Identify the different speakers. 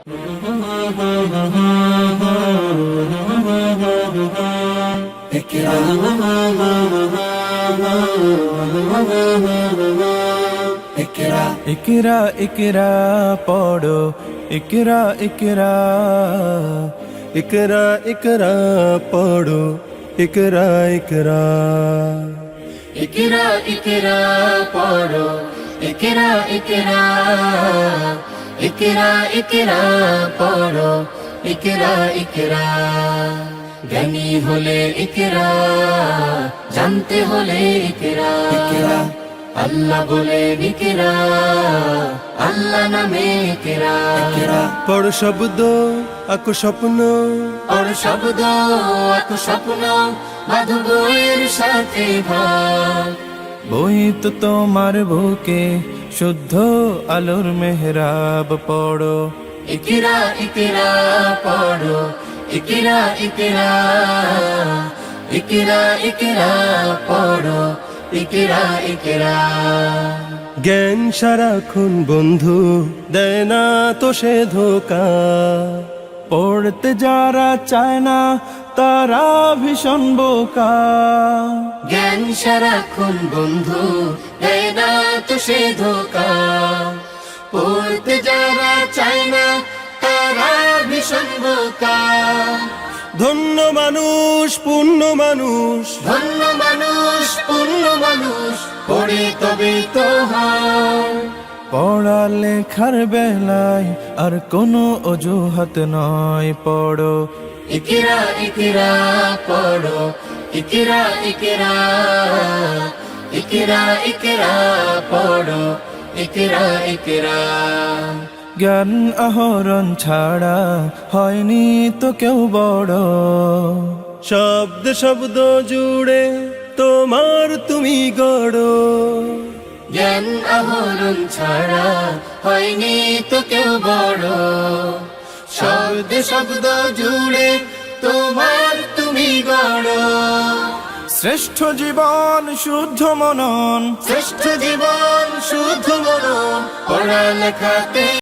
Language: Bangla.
Speaker 1: ইকরা ইকরা পড়ো, ইকরা ইকরা, ইকরা ইকরা পড়ো, ইকরা ইকরা,
Speaker 2: ইকরা ইকরা পড়ো, ইকরা ইকরা, ইকরা ইকরা পড়ো, ইকরা ইকরা। জ্ঞানী হলে ইকরা, জানতে হলে ইকরা, আল্লাহ বলে ইকরা, আল্লাহ নামে ইকরা।
Speaker 1: পড় শব্দ আঁকো স্বপ্ন,
Speaker 2: পড় শব্দ আঁকো স্বপ্ন, বাঁধো বইয়ের সাথে ভাগ।
Speaker 1: বই তো তোমার বুকে শুদ্ধ আলোর মেহরাব। পড়ো
Speaker 2: ইকরা ইকরা পড়ো, ইকরা ইকরা, ইকরা ইকরা পড়ো, ইকরা ইকরা।
Speaker 1: জ্ঞান সারাক্ষণ বন্ধু দেয় না তো সে ধোকা। পড়তে যারা চায় না তারা ভীষণ বোকা।
Speaker 2: জ্ঞান সারাক্ষণ বন্ধু দেয় না তো সে ধোকা। পড়তে যারা চায় না তারা ভীষণ বোকা।
Speaker 1: ধন্য মানুষ পুণ্য মানুষ,
Speaker 2: ধন্য মানুষ পুণ্য মানুষ, পড়ে তবে তো হয়।
Speaker 1: পড়ালেখার বেলায় আর কোনো অজুহাত নয়। পড়ো
Speaker 2: ইকরা ইকরা পড়ো, ইকরা ইকরা, ইকরা ইকরা পড়ো, ইকরা ইকরা।
Speaker 1: জ্ঞান আহরণ ছাড়া হয়নি তো কেউ বড়। শব্দ শব্দ জুড়ে তোমার তুমি গড়ো।
Speaker 2: জ্ঞান আহরণ ছাড়া হয়নি তো কেউ বড়। শব্দ শব্দ জুড়ে তোমার তুমি গড়ো।
Speaker 1: শ্রেষ্ঠ জীবন শুদ্ধ মনন,
Speaker 2: শ্রেষ্ঠ জীবন শুদ্ধ মনন, পড়ালেখাতে